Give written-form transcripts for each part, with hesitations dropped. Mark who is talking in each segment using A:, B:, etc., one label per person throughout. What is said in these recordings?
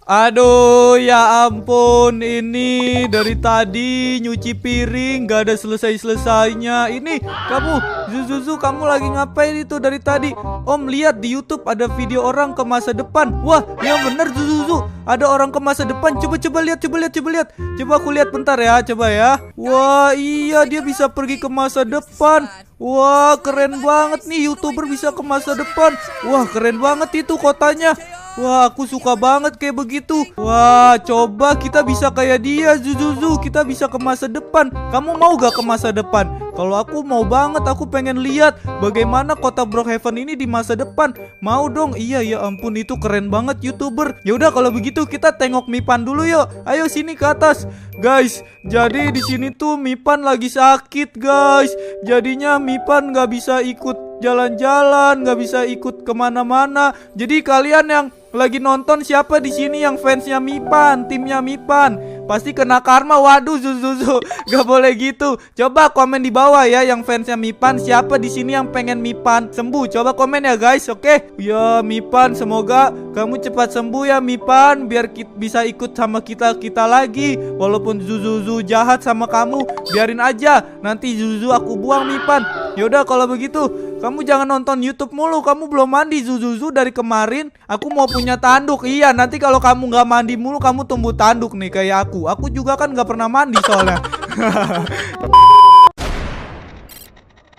A: Aduh, ya ampun, ini dari tadi nyuci piring gak ada selesai-selesainya. Ini kamu, Zuzuzu, kamu lagi ngapain itu dari tadi? Om lihat di YouTube ada video orang ke masa depan. Wah, yang bener Zuzuzu, ada orang ke masa depan. Coba lihat, coba lihat. Coba aku lihat bentar ya, coba ya. Wah, iya dia bisa pergi ke masa depan. Wah, keren banget nih YouTuber bisa ke masa depan. Wah, keren banget itu kotanya. Wah, aku suka banget kayak begitu. Wah, coba kita bisa kayak dia, Zuzuzu. Kita bisa ke masa depan. Kamu mau gak ke masa depan? Kalau aku mau banget, aku pengen lihat bagaimana kota Brookhaven ini di masa depan. Mau dong. Iya, ya ampun, itu keren banget YouTuber. Ya udah kalau begitu kita tengok Mipan dulu yuk. Ayo sini ke atas. Guys, jadi di sini tuh Mipan lagi sakit, guys. Jadinya Mipan gak bisa ikut jalan-jalan, gak bisa ikut kemana-mana. Jadi kalian yang lagi nonton siapa di sini yang fansnya Mipan, timnya Mipan, pasti kena karma. Waduh, Zuzuzu, gak boleh gitu. Coba komen di bawah ya yang fansnya Mipan, siapa di sini yang pengen Mipan sembuh. Coba komen ya guys, oke? Ya Mipan, semoga kamu cepat sembuh ya Mipan, biar bisa ikut sama kita lagi. Walaupun Zuzuzu jahat sama kamu, biarin aja. Nanti Zuzuzu aku buang Mipan. Yaudah kalau begitu, kamu jangan nonton YouTube mulu. Kamu belum mandi Zuzuzu dari kemarin. Aku mau punya tanduk. Iya, nanti kalau kamu gak mandi mulu, kamu tumbuh tanduk nih kayak aku. Aku juga kan gak pernah mandi soalnya.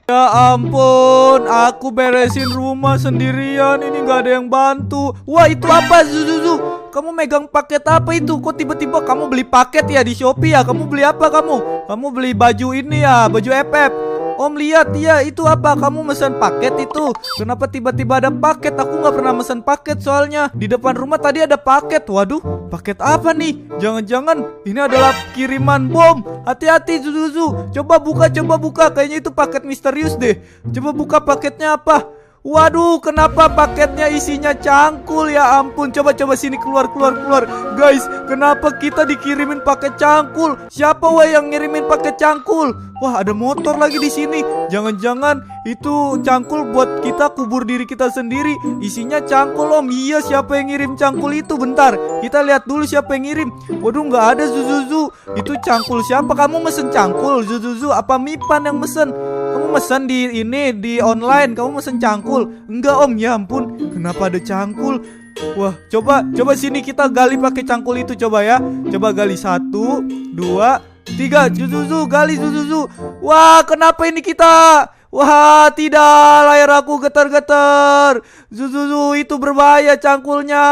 A: Ya ampun, aku beresin rumah sendirian. Ini gak ada yang bantu. Wah, itu apa Zuzuzu? Kamu megang paket apa itu? Kok tiba-tiba kamu beli paket ya di Shopee ya? Kamu beli apa kamu? Kamu beli baju ini ya, baju FF. Om lihat ya, itu apa? Kamu mesen paket itu? Kenapa tiba-tiba ada paket? Aku nggak pernah mesen paket soalnya. Di depan rumah tadi ada paket. Waduh, paket apa nih? Jangan-jangan ini adalah kiriman bom. Hati-hati Zuzuzu. Coba buka. Kayaknya itu paket misterius deh. Coba buka paketnya apa? Waduh, kenapa paketnya isinya cangkul? Ya ampun, coba sini keluar. Guys, kenapa kita dikirimin paket cangkul? Siapa wah yang ngirimin paket cangkul? Wah, ada motor lagi di sini. Jangan-jangan itu cangkul buat kita kubur diri kita sendiri. Isinya cangkul, Om. Iya, siapa yang ngirim cangkul itu? Bentar, kita lihat dulu siapa yang ngirim. Waduh, nggak ada Zuzuzu. Itu cangkul siapa? Kamu mesen cangkul Zuzuzu? Apa Mipan yang mesen? Kamu mesen di online, kamu mesen cangkul. Enggak Om, ya ampun, kenapa ada cangkul? Wah, coba sini kita gali pakai cangkul itu, coba ya. Coba gali 1, 2, 3. Zuzuzu, gali Zuzuzu. Wah, kenapa ini kita? Wah, tidak, layar aku getar-getar. Zuzuzu, itu berbahaya cangkulnya.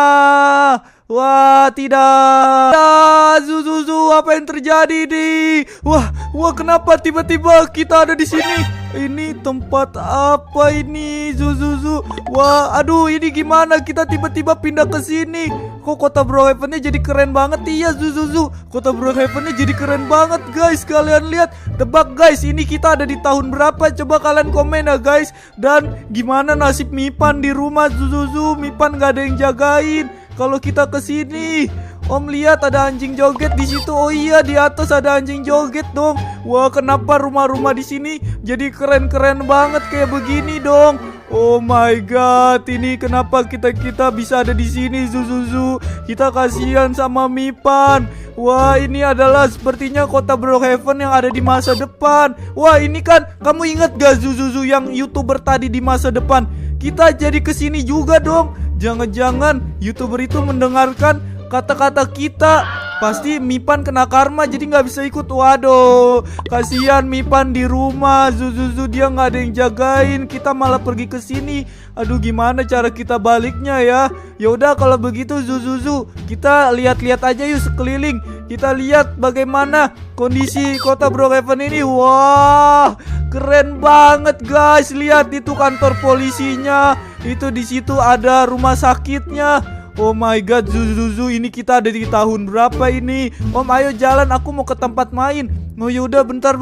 A: Wah, tidak. Ya, Zuzuzu, apa yang terjadi nih? Wah, kenapa tiba-tiba kita ada di sini? Ini tempat apa ini, Zuzuzu? Wah, aduh, ini gimana kita tiba-tiba pindah ke sini? Kok kota Brookhaven-nya jadi keren banget? Iya, Zuzuzu, kota Brookhaven-nya jadi keren banget, guys. Kalian lihat, tebak guys, ini kita ada di tahun berapa? Coba kalian komen ya, guys. Dan gimana nasib Mipan di rumah, Zuzuzu? Mipan gak ada yang jagain. Kalau kita ke sini, Om lihat ada anjing joget di situ. Oh iya, di atas ada anjing joget dong. Wah, kenapa rumah-rumah di sini jadi keren-keren banget kayak begini dong? Oh my god, ini kenapa kita bisa ada di sini, Zuzuzu? Kita kasihan sama Mipan. Wah, ini adalah sepertinya kota Brookhaven yang ada di masa depan. Wah, ini kan kamu ingat gak Zuzuzu yang YouTuber tadi di masa depan? Kita jadi kesini juga dong. Jangan-jangan YouTuber itu mendengarkan kata-kata kita. Pasti Mipan kena karma jadi nggak bisa ikut. Waduh, kasihan Mipan di rumah. Zuzuzu dia nggak ada yang jagain. Kita malah pergi ke sini. Aduh, gimana cara kita baliknya ya? Ya udah kalau begitu Zuzuzu, kita lihat-lihat aja yuk sekeliling. Kita lihat bagaimana kondisi kota Brookhaven ini. Wah, keren banget guys. Lihat itu kantor polisinya. Itu di situ ada rumah sakitnya. Oh my god, Zuzuzu, ini kita ada di tahun berapa ini? Om, ayo jalan, aku mau ke tempat main. Oh yaudah, bentar.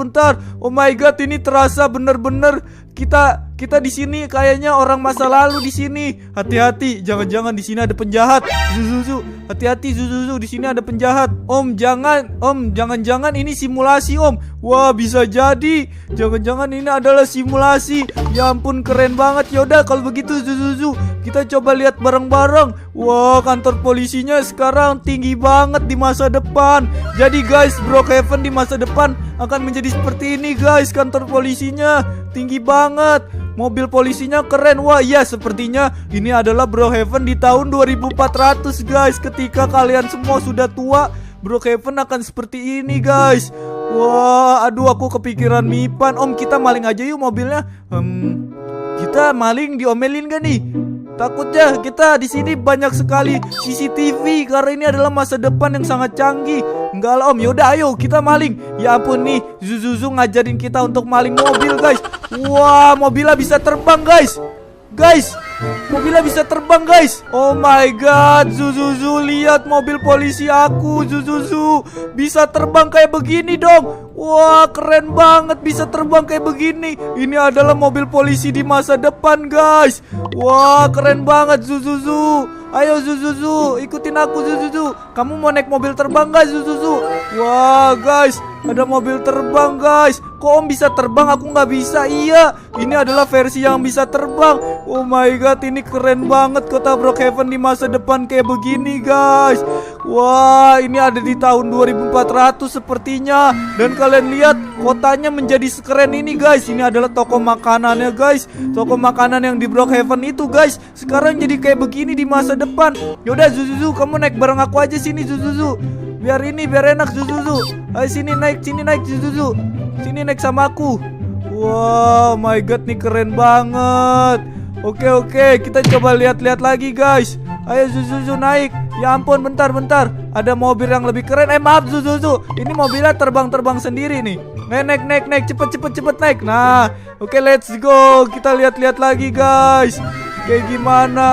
A: Oh my god, ini terasa bener-bener kita Kita di sini kayaknya orang masa lalu di sini. Hati-hati, jangan-jangan di sini ada penjahat. Zuzuzu, hati-hati Zuzuzu, di sini ada penjahat. Om, jangan-jangan ini simulasi, Om. Wah, bisa jadi. Jangan-jangan ini adalah simulasi. Ya ampun, keren banget. Yaudah, kalau begitu Zuzuzu, kita coba lihat bareng-bareng. Wah, kantor polisinya sekarang tinggi banget di masa depan. Jadi guys, Brookhaven di masa depan akan menjadi seperti ini guys. Kantor polisinya tinggi banget. Mobil polisinya keren. Wah ya, sepertinya ini adalah Brookhaven di tahun 2400 guys. Ketika kalian semua sudah tua, Brookhaven akan seperti ini guys. Wah, aduh aku kepikiran Mipan. Om, kita maling aja yuk mobilnya. Kita maling diomelin gak nih? Takutnya kita di sini banyak sekali CCTV karena ini adalah masa depan yang sangat canggih. Enggak lah Om, yaudah ayo kita maling. Ya ampun nih, Zuzuzu ngajarin kita untuk maling mobil guys. Wah, mobilnya bisa terbang guys. Guys, mobilnya bisa terbang guys. Oh my god, Zuzuzu, lihat mobil polisi aku. Zuzuzu bisa terbang kayak begini dong. Wah, keren banget bisa terbang kayak begini. Ini adalah mobil polisi di masa depan guys. Wah, keren banget Zuzuzu. Ayo Zuzuzu, ikutin aku Zuzuzu. Kamu mau naik mobil terbang gak Zuzuzu? Wah guys, ada mobil terbang guys. Kok Om bisa terbang? Aku nggak bisa. Iya, ini adalah versi yang bisa terbang. Oh my god, ini keren banget kota Brookhaven di masa depan kayak begini guys. Wah, ini ada di tahun 2400 sepertinya. Dan kalian lihat kotanya menjadi sekeren ini guys. Ini adalah toko makanannya guys. Toko makanan yang di Brookhaven itu guys sekarang jadi kayak begini di masa depan. Yaudah Zuzuzu, kamu naik bareng aku aja sini Zuzuzu. Biar enak Zuzuzu. Ayo sini naik Zuzuzu. Sini naik sama aku. Wow, my god, nih keren banget. Oke, kita coba lihat-lihat lagi guys. Ayo Zuzuzu naik. Ya ampun, bentar. Ada mobil yang lebih keren. Maaf Zuzuzu, ini mobilnya terbang sendiri nih. Naik, cepet naik. Nah, oke, let's go. Kita lihat-lihat lagi guys. Kayak gimana?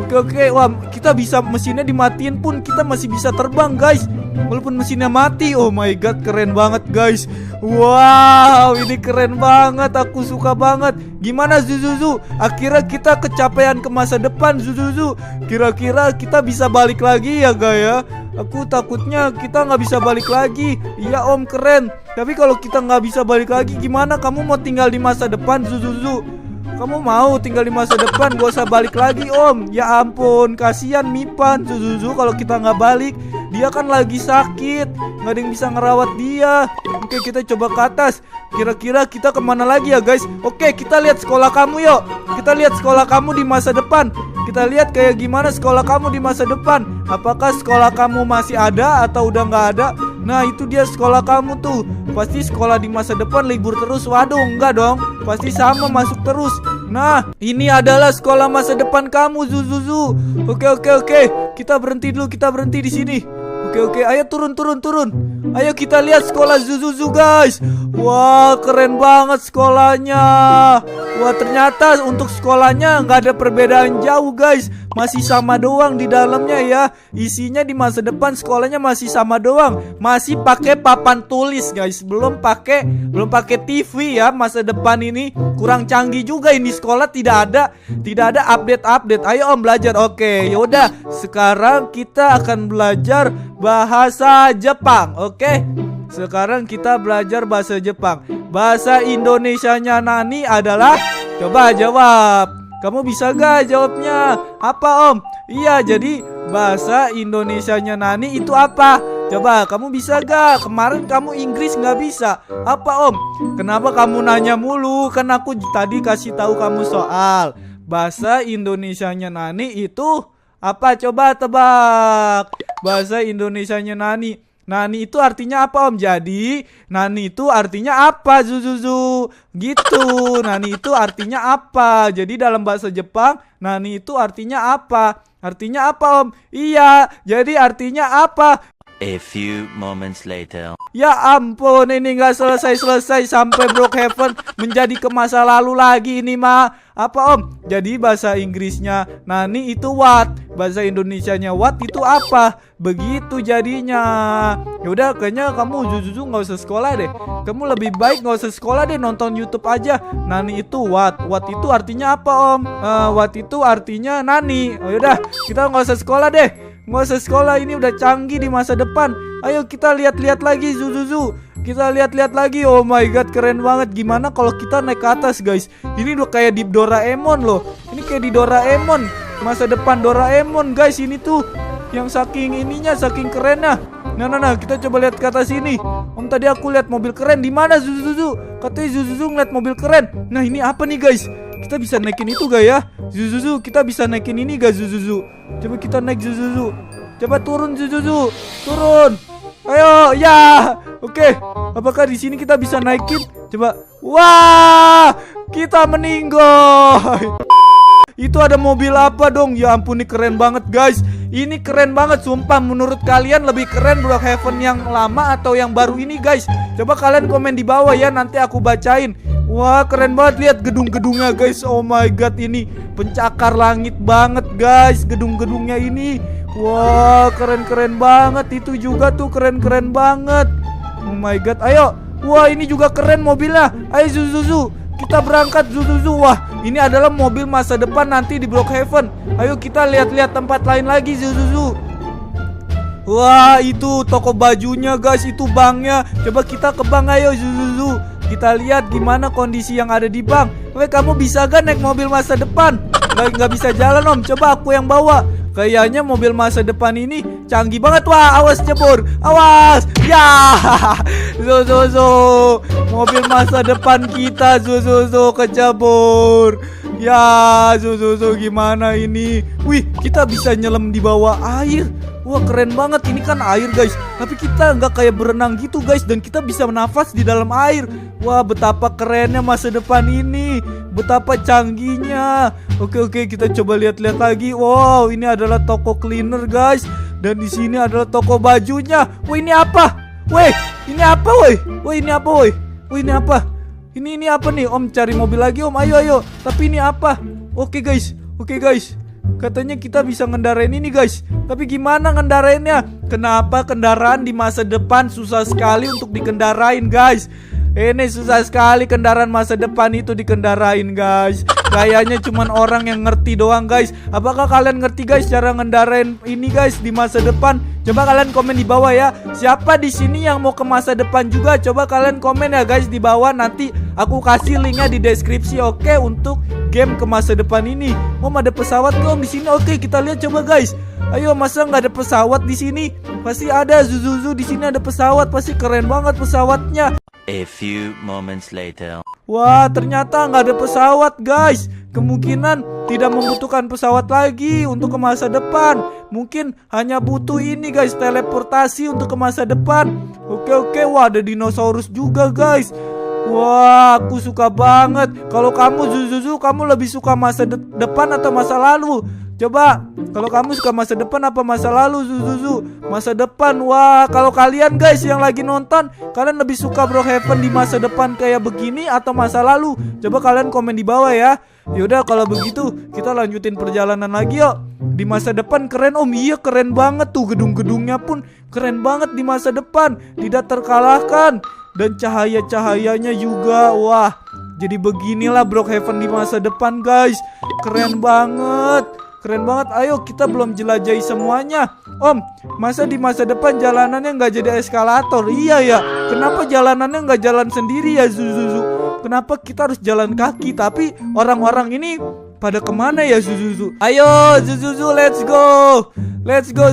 A: Oke, wah, kita bisa mesinnya dimatiin pun kita masih bisa terbang guys. Walaupun mesinnya mati. Oh my god, keren banget guys. Wow, ini keren banget. Aku suka banget. Gimana Zuzuzu? Akhirnya kita kecapean ke masa depan Zuzuzu. Kira-kira kita bisa balik lagi ya guys ya? Aku takutnya kita nggak bisa balik lagi. Iya Om, keren. Tapi kalau kita nggak bisa balik lagi gimana? Kamu mau tinggal di masa depan Zuzuzu? Kamu mau tinggal di masa depan, gak usah balik lagi Om. Ya ampun, kasihan Mipan Zuzuzu kalau kita nggak balik. Dia kan lagi sakit, nggak ada yang bisa ngerawat dia. Oke, kita coba ke atas. Kira-kira kita kemana lagi ya guys? Oke, kita lihat sekolah kamu yuk. Kita lihat sekolah kamu di masa depan. Kita lihat kayak gimana sekolah kamu di masa depan. Apakah sekolah kamu masih ada atau udah nggak ada? Nah, itu dia sekolah kamu tuh. Pasti sekolah di masa depan libur terus. Waduh, enggak dong. Pasti sama masuk terus. Nah, ini adalah sekolah masa depan kamu Zuzuzu. Oke. Kita berhenti dulu, kita berhenti di sini. Oke, ayo turun. Ayo kita lihat sekolah Zuzuzu guys. Wah, keren banget sekolahnya. Wah, ternyata untuk sekolahnya nggak ada perbedaan jauh guys. Masih sama doang di dalamnya ya. Isinya di masa depan sekolahnya masih sama doang. Masih pakai papan tulis guys. Belum pakai TV ya. Masa depan ini kurang canggih juga ini sekolah, tidak ada update. Ayo Om belajar. Oke, yaudah. Sekarang kita akan belajar bahasa Jepang. Oke. Sekarang kita belajar bahasa Jepang. Bahasa Indonesianya Nani adalah, coba jawab. Kamu bisa gak jawabnya? Apa Om? Iya, jadi bahasa Indonesianya Nani itu apa? Coba, kamu bisa gak? Kemarin kamu Inggris gak bisa. Apa Om? Kenapa kamu nanya mulu? Kan aku tadi kasih tahu kamu soal. Bahasa Indonesianya Nani itu apa? Coba tebak. Bahasa Indonesianya Nani. Nani itu artinya apa Om? Jadi Nani itu artinya apa Zuzuzu? Gitu. Nani itu artinya apa? Jadi dalam bahasa Jepang Nani itu artinya apa? Artinya apa Om? Iya, jadi artinya apa?
B: A few moments later.
A: Ya ampun, ini nggak selesai-selesai sampai Brookhaven menjadi ke masa lalu lagi ini mah. Apa Om? Jadi bahasa Inggrisnya Nani itu what, bahasa Indonesianya what itu apa? Begitu jadinya. Yaudah, kayaknya kamu Zuzuzu nggak usah sekolah deh. Kamu lebih baik nggak usah sekolah deh, nonton YouTube aja. Nani itu what itu artinya apa Om? What itu artinya Nani. Oh yaudah, kita nggak usah sekolah deh. Nggak usah sekolah, ini udah canggih di masa depan. Ayo kita lihat-lihat lagi Zuzuzu. Kita lihat-lihat lagi. Oh my god, keren banget. Gimana kalau kita naik ke atas guys? Ini udah kayak di Doraemon loh. Ini kayak di Doraemon. Masa depan Doraemon guys. Ini tuh yang saking ininya, saking kerennya. Nah, kita coba lihat ke atas sini. Om, tadi aku lihat mobil keren. Di mana Zuzuzu? Katanya Zuzuzu ngeliat mobil keren. Nah, ini apa nih guys? Kita bisa naikin itu gak ya? Zuzuzu, kita bisa naikin ini gak Zuzuzu? Coba kita naik Zuzuzu. Coba turun Zuzuzu. Turun. Ayo, ya. Oke. Apakah di sini kita bisa naikin? Coba. Wah, kita meninggoy. Itu ada mobil apa dong? Ya ampun, ini keren banget guys. Ini keren banget sumpah. Menurut kalian lebih keren Brookhaven yang lama atau yang baru ini guys? Coba kalian komen di bawah ya, nanti aku bacain. Wah, keren banget, lihat gedung-gedungnya guys. Oh my god, ini pencakar langit banget guys gedung-gedungnya ini. Wah, keren-keren banget. Itu juga tuh keren-keren banget. Oh my god, ayo. Wah, ini juga keren mobilnya. Ayo Zuzuzu, kita berangkat Zuzuzu. Wah, ini adalah mobil masa depan nanti di Brookhaven. Ayo kita lihat-lihat tempat lain lagi Zuzuzu. Wah, itu toko bajunya guys, itu banknya. Coba kita ke bank, ayo Zuzuzu. Kita lihat gimana kondisi yang ada di bank. Weh, kamu bisa gak naik mobil masa depan? Nggak bisa jalan Om, coba aku yang bawa. Kayaknya mobil masa depan ini canggih banget. Wah, awas jebur, awas. Ya, Zuzuzu, mobil masa depan kita Zuzuzu kecebur. Ya, Zuzuzu gimana ini? Wih, kita bisa nyelam di bawah air. Wah, keren banget, ini kan air guys. Tapi kita nggak kayak berenang gitu guys. Dan kita bisa bernafas di dalam air. Wah, betapa kerennya masa depan ini. Betapa canggihnya. Oke, kita coba lihat-lihat lagi. Wow, ini adalah toko cleaner guys. Dan di sini adalah toko bajunya. Wah, ini apa? Weh, ini apa weh? Wah, ini apa weh? Wah, ini apa? Ini apa nih? Om cari mobil lagi Om. Ayo. Tapi ini apa? Oke guys. Katanya kita bisa ngendarain ini guys. Tapi gimana ngendarainnya? Kenapa kendaraan di masa depan susah sekali untuk dikendarain guys? Ini susah sekali kendaraan masa depan itu dikendarain guys. Kayaknya cuman orang yang ngerti doang guys. Apakah kalian ngerti guys cara ngendarain ini guys di masa depan? Coba kalian komen di bawah ya. Siapa di sini yang mau ke masa depan juga? Coba kalian komen ya guys di bawah. Nanti aku kasih linknya di deskripsi. Oke, untuk game ke masa depan ini. Om, ada pesawat kok di sini. Oke, kita lihat coba guys. Ayo, masa nggak ada pesawat di sini? Pasti ada Zuzuzu, di sini ada pesawat. Pasti keren banget pesawatnya.
B: A few moments later.
A: Wah, ternyata nggak ada pesawat guys. Kemungkinan tidak membutuhkan pesawat lagi untuk ke masa depan. Mungkin hanya butuh ini guys, teleportasi untuk ke masa depan. Oke, wah ada dinosaurus juga guys. Wah, aku suka banget. Kalau kamu Zuzuzu, kamu lebih suka masa depan atau masa lalu? Coba, kalau kamu suka masa depan apa masa lalu Zuzuzu? Masa depan. Wah, kalau kalian guys yang lagi nonton, kalian lebih suka Brookhaven di masa depan kayak begini atau masa lalu? Coba kalian komen di bawah ya. Yaudah, kalau begitu kita lanjutin perjalanan lagi yuk. Di masa depan keren Om. Iya, keren banget tuh, gedung-gedungnya pun keren banget di masa depan. Tidak terkalahkan. Dan cahaya-cahayanya juga. Wah, jadi beginilah Brookhaven di masa depan guys. Keren banget. Ayo, kita belum jelajahi semuanya. Om, masa di masa depan jalanannya nggak jadi eskalator? Iya ya. Kenapa jalanannya nggak jalan sendiri ya Zuzuzu? Kenapa kita harus jalan kaki? Tapi orang-orang ini pada kemana ya Zuzuzu? Ayo Zuzuzu, let's go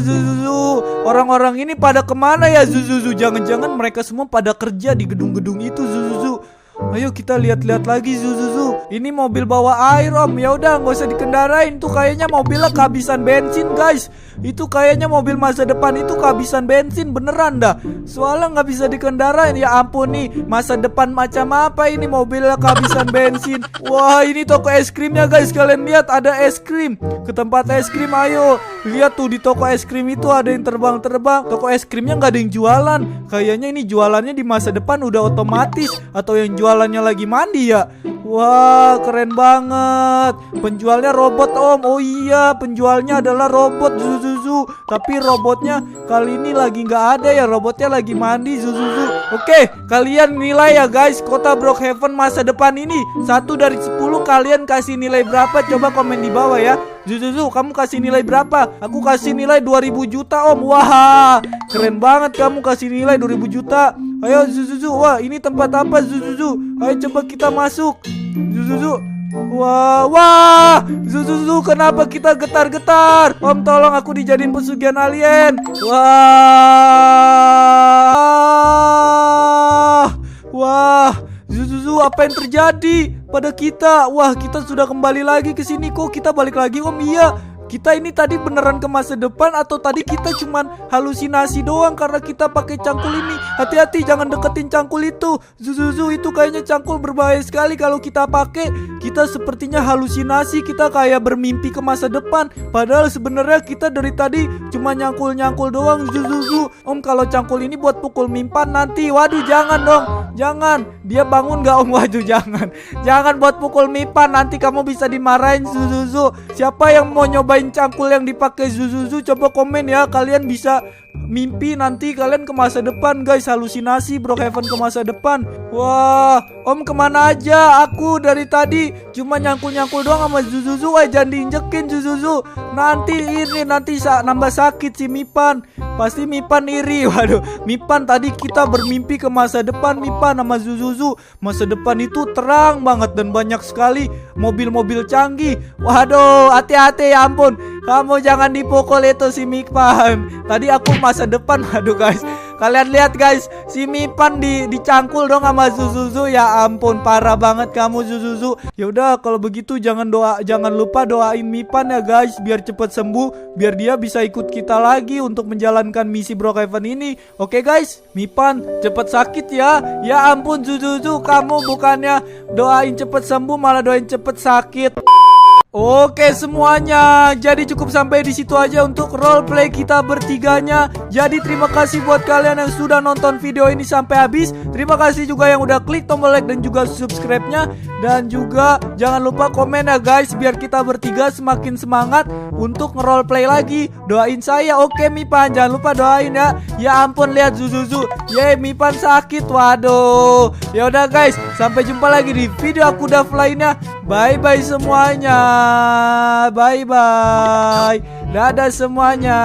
A: Zuzuzu. Orang-orang ini pada kemana ya Zuzuzu? Jangan-jangan mereka semua pada kerja di gedung-gedung itu Zuzuzu. Ayo kita lihat-lihat lagi Zuzuzu. Ini mobil bawa air Om. Ya udah nggak usah dikendarain. Tuh kayaknya mobilnya kehabisan bensin guys. Itu kayaknya mobil masa depan itu kehabisan bensin beneran dah. Soalnya nggak bisa dikendarain. Ya ampun nih, masa depan macam apa ini mobilnya kehabisan bensin. Wah ini toko es krimnya guys. Kalian lihat ada es krim. Ke tempat es krim ayo. Lihat tuh di toko es krim itu ada yang terbang-terbang. Toko es krimnya nggak ada yang jualan. Kayaknya ini jualannya di masa depan udah otomatis. Atau yang jualannya lagi mandi ya. Wah keren banget. Penjualnya robot Om. Oh iya penjualnya adalah robot Zuzuzu. Tapi robotnya kali ini lagi nggak ada ya. Robotnya lagi mandi Zuzuzu. Oke kalian nilai ya guys. Kota Brookhaven masa depan ini 1 dari 10 kalian kasih nilai berapa? Coba komen di bawah ya. Zuzuzu kamu kasih nilai berapa? Aku kasih nilai 2000 juta Om. Wah keren banget kamu kasih nilai 2000 juta. Ayo Zuzuzu. Wah ini tempat apa Zuzuzu? Ayo coba kita masuk Zuzuzu. Wah Zuzuzu kenapa kita getar-getar? Om tolong aku dijadiin pesugihan alien. Wah Zuzuzu apa yang terjadi pada kita? Wah kita sudah kembali lagi ke sini. Kok kita balik lagi Om? Iya kita ini tadi beneran ke masa depan atau tadi kita cuman halusinasi doang karena kita pakai cangkul ini. Hati-hati jangan deketin cangkul itu Zuzuzu, itu kayaknya cangkul berbahaya sekali kalau kita pakai. Kita sepertinya halusinasi, kita kayak bermimpi ke masa depan. Padahal sebenarnya kita dari tadi cuma nyangkul-nyangkul doang Zuzuzu. Om kalau cangkul ini buat pukul Mipan nanti. Waduh jangan dong. Jangan. Dia bangun gak Om? Waduh jangan. Jangan buat pukul Mipan, nanti kamu bisa dimarahin Zuzuzu. Siapa yang mau nyobain cangkul yang dipakai Zuzuzu? Coba komen ya. Kalian bisa mimpi nanti kalian ke masa depan guys. Halusinasi Brookhaven ke masa depan. Wah Om kemana aja? Aku dari tadi cuma nyangkul-nyangkul doang sama Zuzuzu. Wah jangan diinjekin Zuzuzu. Nanti nambah sakit si Mipan. Pasti Mipan iri. Waduh Mipan tadi kita bermimpi ke masa depan Mipan sama Zuzuzu. Masa depan itu terang banget dan banyak sekali mobil-mobil canggih. Waduh hati-hati ya ampun. Kamu jangan dipukul itu si Mipan. Tadi aku masa depan. Aduh guys, kalian lihat guys, si Mipan dicangkul dong sama Zuzuzu. Ya ampun, parah banget kamu Zuzuzu. Ya udah kalau begitu jangan lupa doain Mipan ya guys, biar cepet sembuh, biar dia bisa ikut kita lagi untuk menjalankan misi Brookhaven ini. Oke guys, Mipan cepet sakit ya. Ya ampun Zuzuzu, kamu bukannya doain cepet sembuh malah doain cepet sakit. Oke semuanya, jadi cukup sampai di situ aja untuk roleplay kita bertiganya. Jadi terima kasih buat kalian yang sudah nonton video ini sampai habis. Terima kasih juga yang udah klik tombol like dan juga subscribe-nya. Dan juga jangan lupa komen ya guys, biar kita bertiga semakin semangat untuk ngeroleplay lagi. Doain saya, oke Mipan, jangan lupa doain ya. Ya ampun lihat Zuzuzu, ye Mipan sakit, waduh. Ya udah guys, sampai jumpa lagi di video aku udah lainnya. Bye bye semuanya. Bye bye. Dadah semuanya.